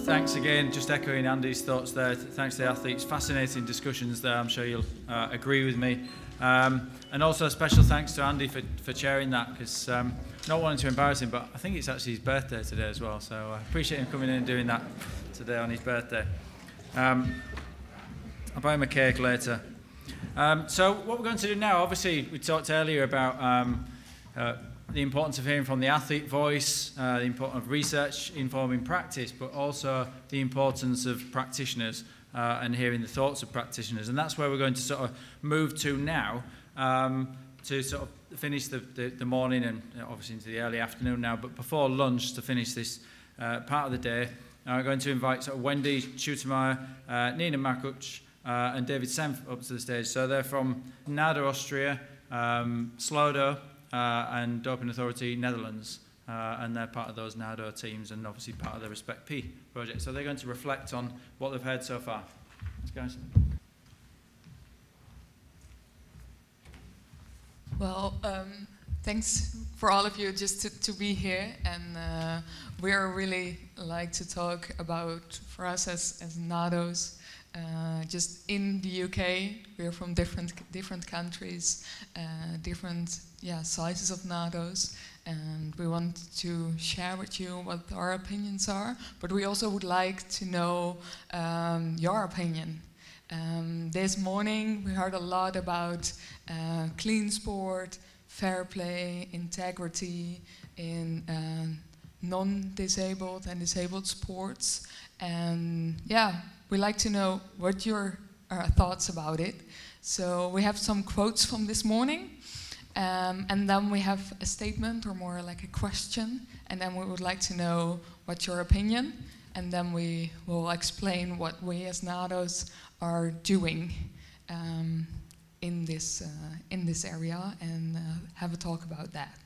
thanks again, just echoing Andy's thoughts there. Thanks to the athletes, fascinating discussions there, I'm sure you'll agree with me. And also a special thanks to Andy for chairing that, because not wanting to embarrass him, but I think it's actually his birthday today as well, so I appreciate him coming in and doing that today on his birthday. I'll buy him a cake later. So what we're going to do now, obviously we talked earlier about the importance of hearing from the athlete voice, the importance of research informing practice, but also the importance of practitioners and hearing the thoughts of practitioners. And that's where we're going to sort of move to now, to sort of finish the morning and obviously into the early afternoon now, but before lunch to finish this part of the day. I'm going to invite sort of Wendy Schutemeyer, Nina Markuc, and David Senf up to the stage. So they're from NADA Austria, Slodo, and Doping Authority Netherlands, and they're part of those NADO teams and obviously part of the Respect P project. So they're going to reflect on what they've heard so far. Thanks, guys. Well, thanks for all of you just to be here, and we're really like to talk about, for us as NADOs, just in the UK, we're from different countries, different sizes of NADOs, and we want to share with you what our opinions are, but we also would like to know your opinion. This morning we heard a lot about clean sport, fair play, integrity in non-disabled and disabled sports, and we'd like to know what your thoughts about it. So we have some quotes from this morning, and then we have a statement, or more like a question, and then we would like to know what's your opinion, and then we will explain what we as NADOs are doing in this area, and have a talk about that.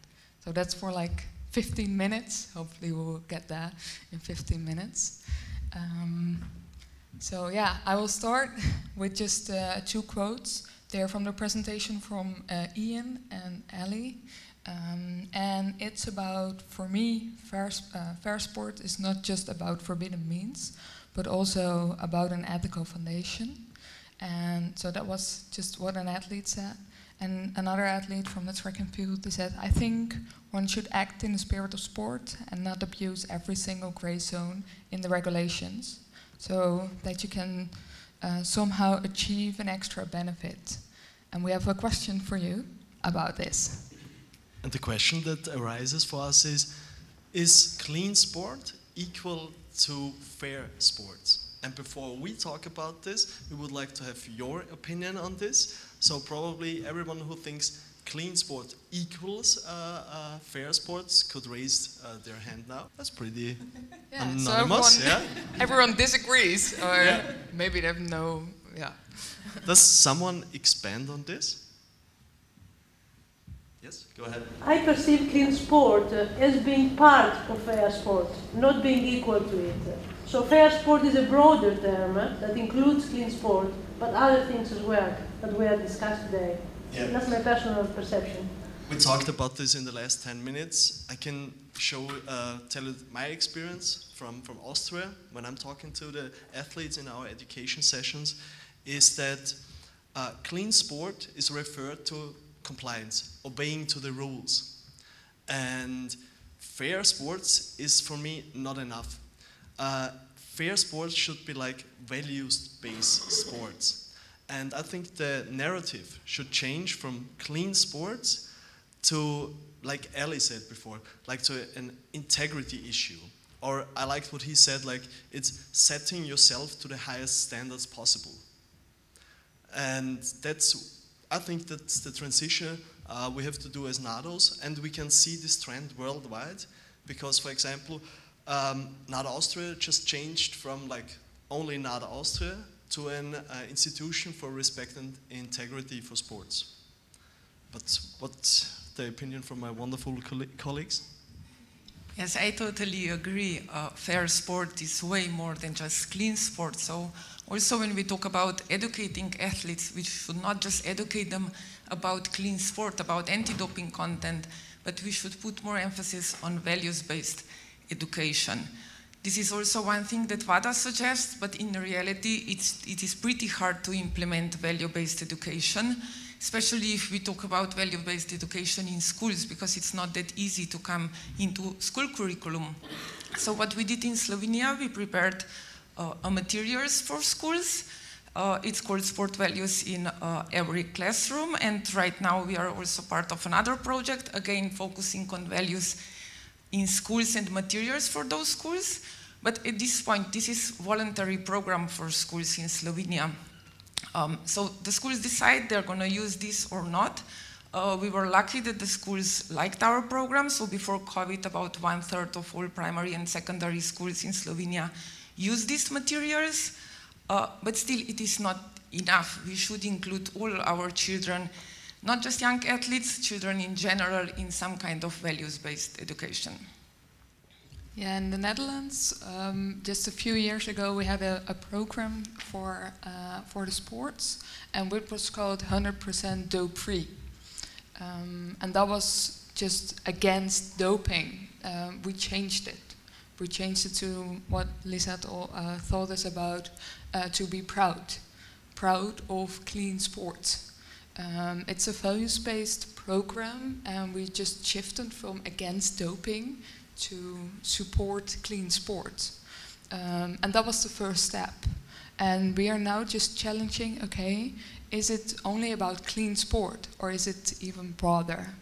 So that's for like 15 minutes. Hopefully we'll get that in 15 minutes. So I will start with just 2 quotes. They're from the presentation from Ian and Ali. And it's about, for me, fair sport is not just about forbidden means, but also about an ethical foundation. And so that was just what an athlete said. And another athlete from the track and field, they said, I think one should act in the spirit of sport and not abuse every single gray zone in the regulations, so that you can somehow achieve an extra benefit. And we have a question for you about this. And the question that arises for us is clean sport equal to fair sports? And before we talk about this, we would like to have your opinion on this. So probably everyone who thinks clean sport equals fair sports could raise their hand now. That's pretty anonymous. So everyone disagrees, or maybe they have no. Does someone expand on this? Yes, go ahead. I perceive clean sport as being part of fair sport, not being equal to it. So fair sport is a broader term that includes clean sport, but other things as well that we have discussed today. Yeah. That's my personal perception. We talked about this in the last 10 minutes. I can tell you my experience from Austria when I'm talking to the athletes in our education sessions, is that clean sport is referred to compliance, obeying to the rules. And fair sports is, for me, not enough. Fair sports should be like values-based sports. And I think the narrative should change from clean sports to, like Ali said before, like to an integrity issue. Or I liked what he said, like it's setting yourself to the highest standards possible. And I think that's the transition we have to do as NADOs, and we can see this trend worldwide because, for example, NADA Austria just changed from like only NADA Austria to an institution for respect and integrity for sports. But what's the opinion from my wonderful colleagues? Yes, I totally agree. Fair sport is way more than just clean sport. So also when we talk about educating athletes, we should not just educate them about clean sport, about anti-doping content, but we should put more emphasis on values-based education. This is also one thing that WADA suggests, but in reality, it is pretty hard to implement value-based education, especially if we talk about value-based education in schools, because it's not that easy to come into school curriculum. So what we did in Slovenia, we prepared materials for schools. It's called Sport Values in Every Classroom, and right now we are also part of another project, again focusing on values in schools and materials for those schools. But at this point, this is a voluntary program for schools in Slovenia. So the schools decide they're going to use this or not. We were lucky that the schools liked our program, so before COVID, about 1/3 of all primary and secondary schools in Slovenia use these materials. But still, it is not enough. We should include all our children, not just young athletes, children in general, in some kind of values-based education. Yeah, in the Netherlands, just a few years ago, we had a program for the sports, and it was called 100% dope-free. And that was just against doping. We changed it. We changed it to what Lisa thought us about, to be proud of clean sports. It's a values-based program, and we just shifted from against doping to support clean sports. And that was the first step. And we are now just challenging, okay, is it only about clean sport, or is it even broader?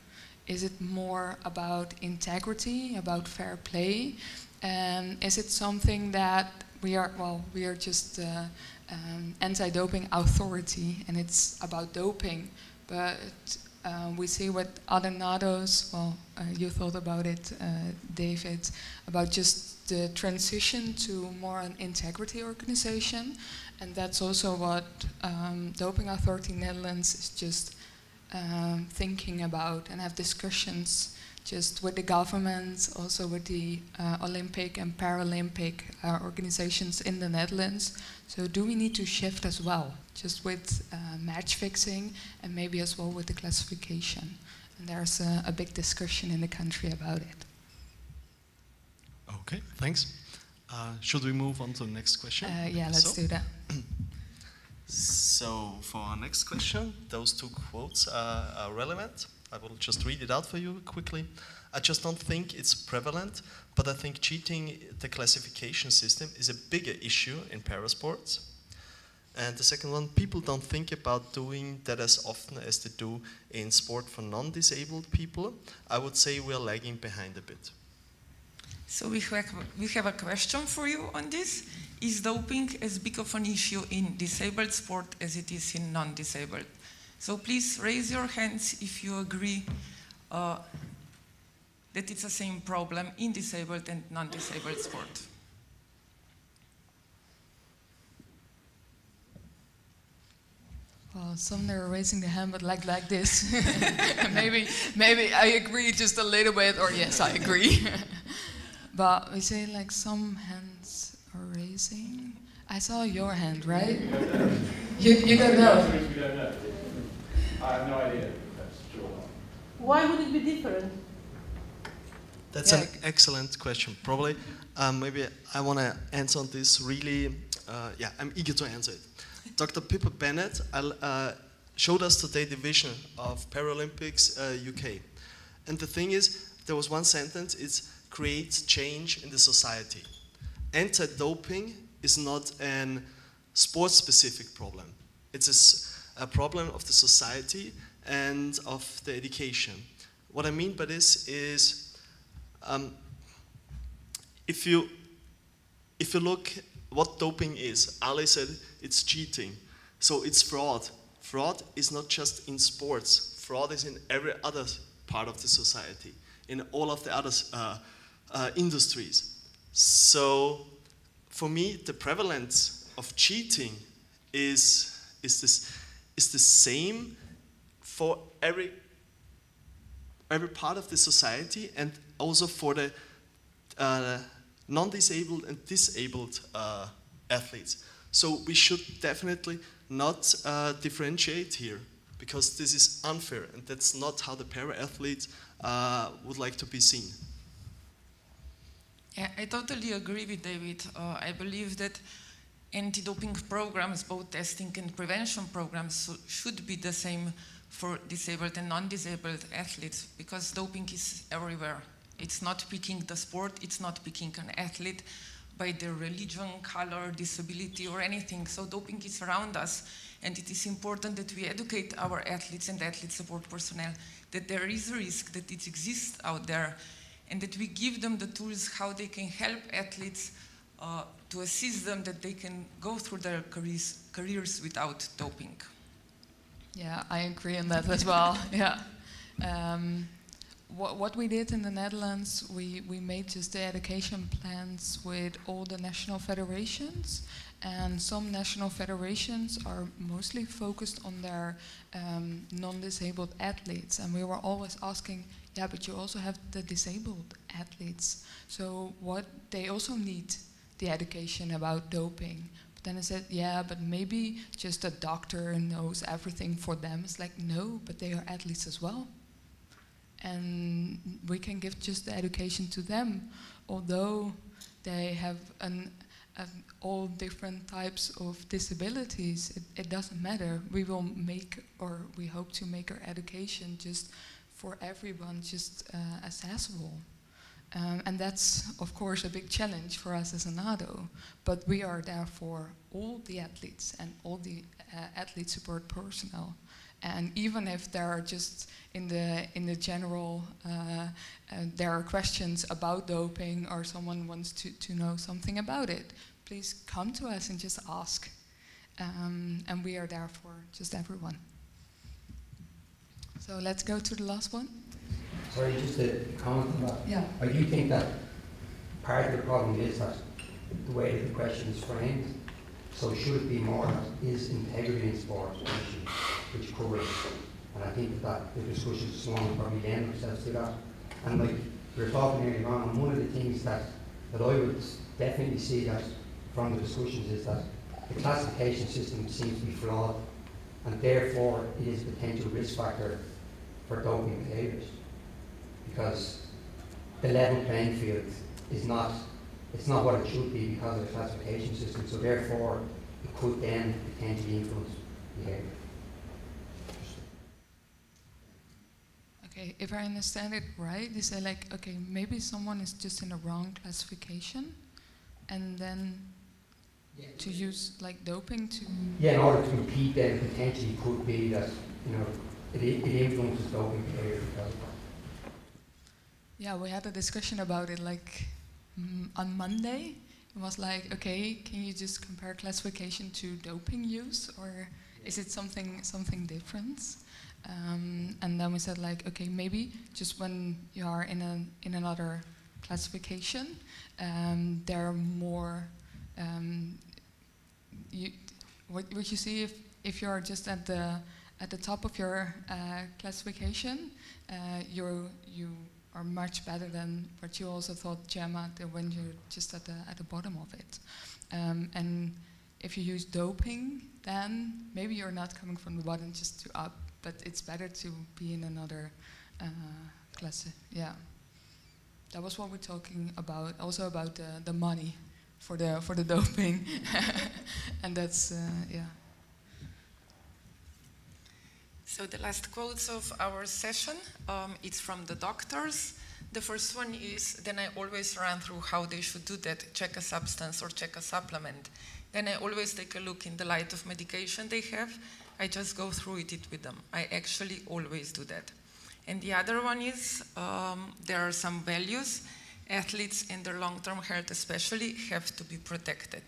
Is it more about integrity, about fair play? And is it something that we are just anti-doping authority, and it's about doping, but we see what other NADOs, you thought about it, David, about just the transition to more an integrity organization, and that's also what Doping Authority Netherlands is just thinking about, and have discussions just with the government, also with the Olympic and Paralympic organizations in the Netherlands. So do we need to shift as well, just with match fixing, and maybe as well with the classification? And there's a big discussion in the country about it. Okay, thanks. Should we move on to the next question? Yeah, let's do that. So for our next question, those two quotes are relevant. I will just read it out for you quickly. I just don't think it's prevalent, but I think cheating the classification system is a bigger issue in parasports. And the second one, people don't think about doing that as often as they do in sport for non-disabled people. I would say we're lagging behind a bit. So we have a question for you on this. Is doping as big of an issue in disabled sport as it is in non-disabled? So please raise your hands if you agree that it's the same problem in disabled and non-disabled sport. Well, some are raising their hand, but like this. maybe I agree just a little bit, or yes, I agree. But we say like some hands are raising. I saw your hand, right? You don't know. We don't know. I have no idea. That's true. Why would it be different? That's an excellent question. Probably, maybe I want to answer on this really, I'm eager to answer it. Dr. Pippa Bennett showed us today the vision of Paralympics UK. And the thing is, there was one sentence, it's create change in the society. Anti-doping is not a sport-specific problem. It's a problem of the society and of the education. What I mean by this is, if you look what doping is, Ali said it's cheating, so it's fraud. Fraud is not just in sports. Fraud is in every other part of the society, in all of the other industries. So, for me, the prevalence of cheating is the same for every part of the society, and also for the non-disabled and disabled athletes. So we should definitely not differentiate here, because this is unfair, and that's not how the para-athletes would like to be seen. Yeah, I totally agree with David. I believe that anti-doping programs, both testing and prevention programs, should be the same for disabled and non-disabled athletes, because doping is everywhere. It's not picking the sport, it's not picking an athlete by their religion, color, disability, or anything. So doping is around us, and it is important that we educate our athletes and athlete support personnel that there is a risk, that it exists out there, and that we give them the tools how they can help athletes to assist them, that they can go through their careers without doping. Yeah, I agree on that as well. Yeah. What we did in the Netherlands, we made just the education plans with all the national federations, and some national federations are mostly focused on their non-disabled athletes, and we were always asking, yeah, but you also have the disabled athletes, so what, they also need the education about doping. But then I said, yeah, but maybe just a doctor knows everything for them. It's like, no, but they are athletes as well. And we can give just the education to them, although they have all different types of disabilities. It doesn't matter. We will make, or we hope to make our education just for everyone, just accessible. And that's, of course, a big challenge for us as a NADO. But we are there for all the athletes and all the athlete support personnel. And even if there are just in the general, there are questions about doping, or someone wants to know something about it, please come to us and just ask. And we are there for just everyone. So let's go to the last one. Sorry, just a comment on that. Yeah. I do think that part of the problem is that the way that the question is framed. So should it be more that is integrity in sport an issue which covers, and I think that the discussions this morning probably lend themselves to that. And like we were talking earlier on, and one of the things that I would definitely see that from the discussions is that the classification system seems to be flawed, and therefore it is a potential risk factor for doping behaviours. Because the level playing field is not, it's not what it should be because of the classification system, so therefore it could then potentially influence behaviour. Okay, if I understand it right, they say like, okay, maybe someone is just in a wrong classification, and then to use like doping to... Yeah, in order to compete then potentially could be that, you know, it influences doping behaviour because of that. Yeah, we had a discussion about it like on Monday. It was like, okay, can you just compare classification to doping use, or is it something different? And then we said like, okay, maybe just when you are in another classification, there are more. What you see if you are just at the top of your classification, you are much better than what you also thought, Gemma, when you're just at the bottom of it. And if you use doping, then maybe you're not coming from the bottom just to up, but it's better to be in another class. Yeah, that was what we're talking about. Also about the money for the doping, and that's yeah. So the last quotes of our session, it's from the doctors. The first one is, then I always run through how they should do that, check a substance or check a supplement. Then I always take a look in the light of medication they have. I just go through it with them. I actually always do that. And the other one is, there are some values. Athletes and their long-term health especially have to be protected.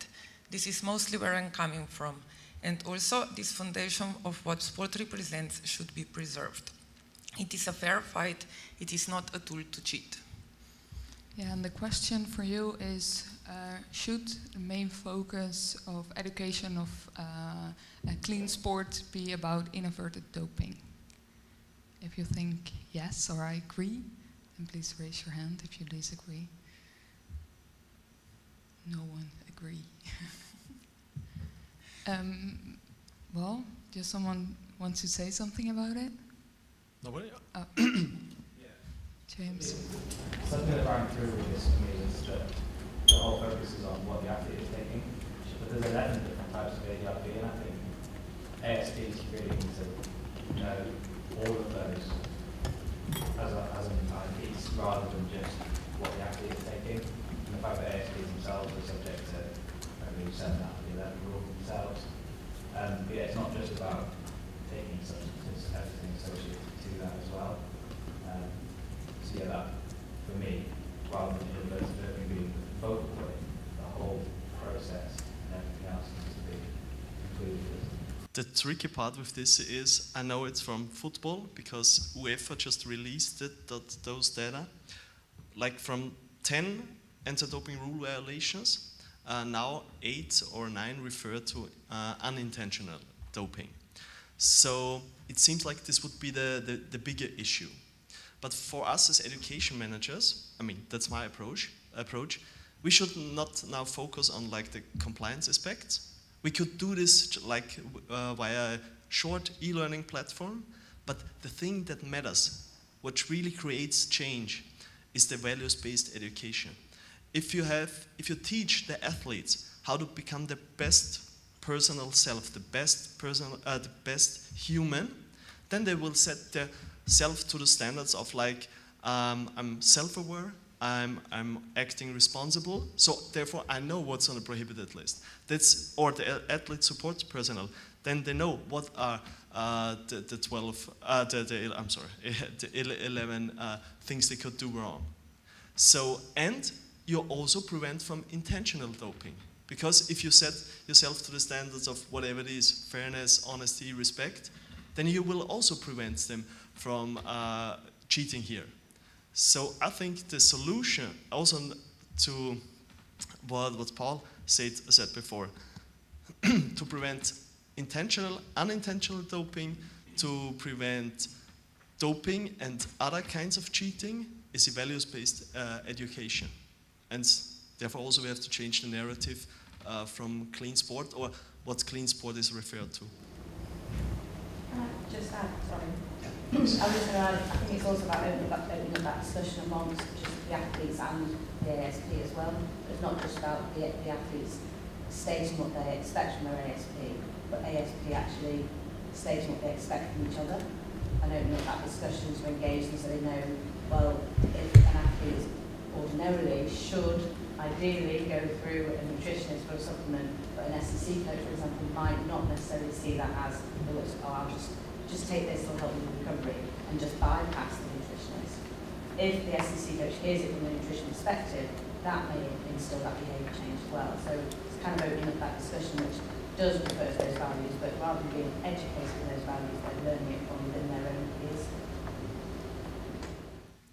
This is mostly where I'm coming from. And also, this foundation of what sport represents should be preserved. It is a fair fight. It is not a tool to cheat. Yeah, and the question for you is, should the main focus of education of a clean sport be about inadvertent doping? If you think yes or I agree, then please raise your hand if you disagree. No one agree. Well, does someone want to say something about it? Nobody? Oh. James. Something that ran through with this for me is that PRP, and I think ASPs really need to know all of those as an entire piece, rather than just what the athlete is taking. And the fact that ASPs themselves are subject to, maybe 7 out of the 11 rule themselves. But yeah, it's not just about taking substances, everything associated to that as well. So yeah, that, for me, rather than inadvertent doping being the focal point, the whole process and everything else needs to be included. The tricky part with this is, I know it's from football, because UEFA just released those data. Like from 10 anti-doping rule violations, now 8 or 9 refer to unintentional doping. So it seems like this would be the bigger issue. But for us as education managers, I mean, that's my approach. We should not now focus on like the compliance aspects. We could do this like via a short e-learning platform, but the thing that matters, what really creates change, is the values-based education. If you teach the athletes how to become the best personal self, the best human, then they will set their self to the standards of like, I'm self-aware, I'm acting responsible, so therefore I know what's on the prohibited list. Or the athlete support personnel, then they know what are the 11 things they could do wrong. So, and you also prevent from intentional doping. Because if you set yourself to the standards of whatever it is, fairness, honesty, respect, then you will also prevent them from cheating here. So I think the solution also to what Paul said before, to prevent intentional, unintentional doping, to prevent doping and other kinds of cheating, is a values-based education. And therefore also we have to change the narrative from clean sport, or what clean sport is referred to. Just add, sorry. I was just going to add, I think it's also about opening up that discussion amongst just the athletes and the ASP as well. It's not just about the athletes stating what they expect from their ASP, but ASP actually stating what they expect from each other. And opening up that discussion to engage them so they know, well, if an athlete ordinarily should ideally go through a nutritionist for a supplement, but an SEC coach, for example, might not necessarily see that as, oh, I'll just take this, it'll help me with recovery, and just bypass the nutritionist. If the SEC coach hears it from a nutrition perspective, that may instill that behaviour change as well. So it's kind of opening up that discussion which does refer to those values, but rather than being educated in those values, they're learning it from within their own peers.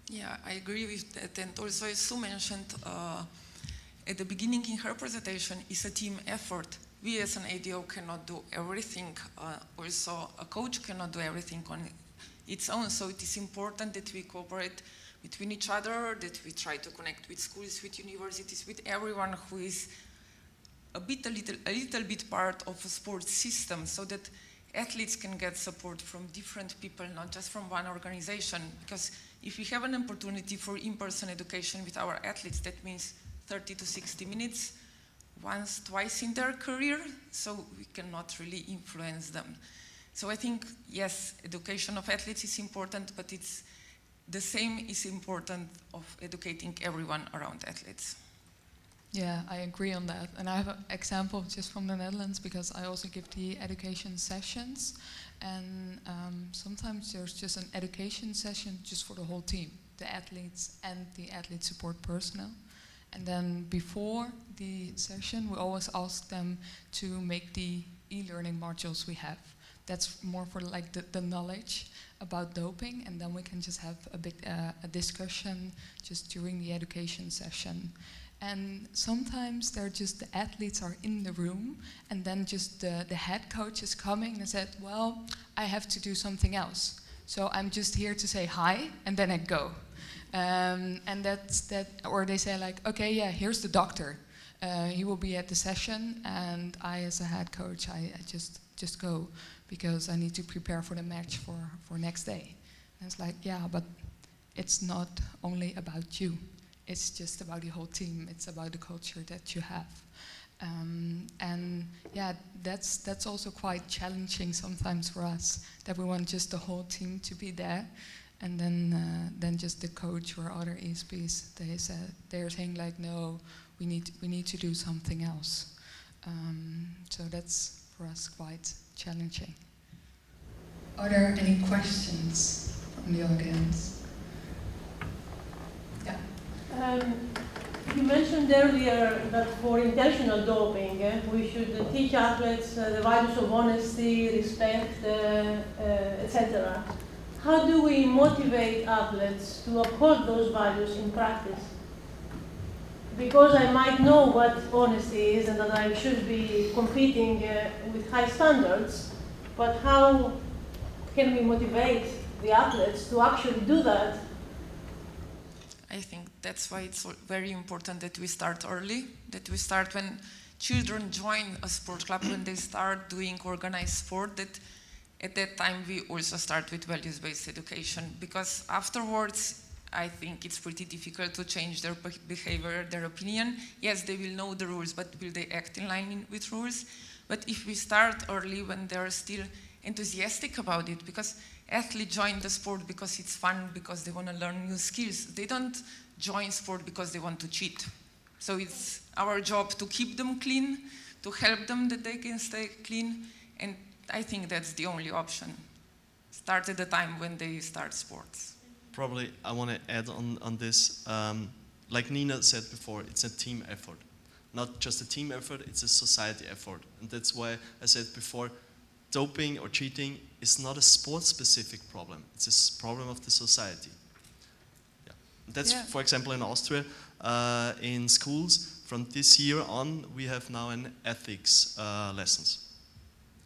Yeah, I agree with that. And also, as Sue mentioned at the beginning in her presentation, it's a team effort. We as an ADO cannot do everything. Also, a coach cannot do everything on its own. So it is important that we cooperate between each other, that we try to connect with schools, with universities, with everyone who is a little bit part of a sports system, so that athletes can get support from different people, not just from one organization. Because if we have an opportunity for in-person education with our athletes, that means 30 to 60 minutes, once, twice in their career, so we cannot really influence them. So I think, yes, education of athletes is important, but it's the same is important of educating everyone around athletes. Yeah, I agree on that. And I have an example just from the Netherlands, because I also give the education sessions. And sometimes there's just an education session just for the whole team, the athletes and the athlete support personnel. And then before the session, we always ask them to make the e-learning modules we have. That's more for like the knowledge about doping, and then we can just have a discussion just during the education session. And sometimes they're just the athletes are in the room, and then just the head coach is coming and said, well, I have to do something else. So I'm just here to say hi, and then I go. And that's that, or they say like, okay, yeah, here's the doctor. He will be at the session, and I, as a head coach, I just go because I need to prepare for the match for next day. And it's like, yeah, but it's not only about you. It's just about the whole team. It's about the culture that you have. And yeah, that's also quite challenging sometimes for us, that we want just the whole team to be there, and then just the coach or other ESPs, they're saying like, no, we need to do something else. So that's for us quite challenging. Are there any questions from the audience? Yeah. You mentioned earlier that for intentional doping, we should teach athletes the values of honesty, respect, etc. How do we motivate athletes to uphold those values in practice? Because I might know what honesty is and that I should be competing with high standards, but how can we motivate the athletes to actually do that? I think that's why it's very important that we start early, that we start when children join a sport club, when they start doing organized sport, that at that time we also start with values-based education, because afterwards I think it's pretty difficult to change their behavior, their opinion. Yes, they will know the rules, but will they act in line with rules? But if we start early when they're still enthusiastic about it, because athletes join the sport because it's fun, because they want to learn new skills. They don't join sport because they want to cheat. So it's our job to keep them clean, to help them that they can stay clean, and I think that's the only option. Start at the time when they start sports. Probably I want to add on this, like Nina said before, it's a team effort. Not just a team effort, it's a society effort. And that's why I said before, doping or cheating is not a sport-specific problem. It's a problem of the society. Yeah. That's, for example, in Austria, in schools, from this year on, we have now an ethics lessons.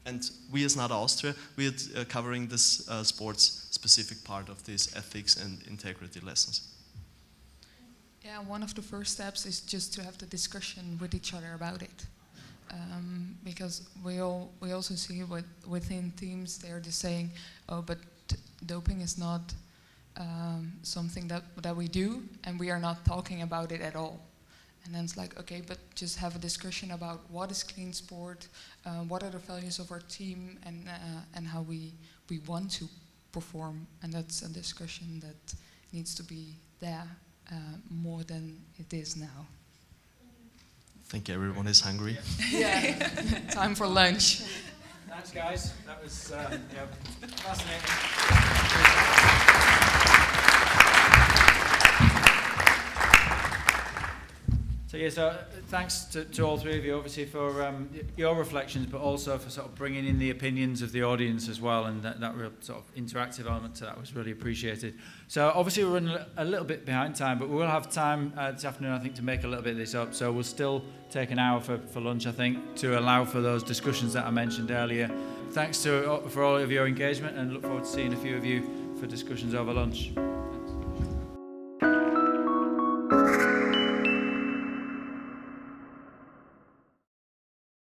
And we as NADA Austria, we are covering this sports-specific part of these ethics and integrity lessons. Yeah, one of the first steps is just to have the discussion with each other about it. Because we also see within teams, they're just saying, oh, but doping is not something that we do, and we are not talking about it at all. And then it's like, okay, but just have a discussion about what is clean sport, what are the values of our team, and how we want to perform. And that's a discussion that needs to be there more than it is now. I think everyone is hungry. Yeah, time for lunch. Thanks, guys. That was fascinating. So thanks to all three of you, obviously, for your reflections, but also for sort of bringing in the opinions of the audience as well, and that real sort of interactive element to that was really appreciated. So obviously we're running a little bit behind time, but we will have time this afternoon, I think, to make a little bit of this up. So we'll still take an hour for lunch, I think, to allow for those discussions that I mentioned earlier. Thanks for all of your engagement, and look forward to seeing a few of you for discussions over lunch.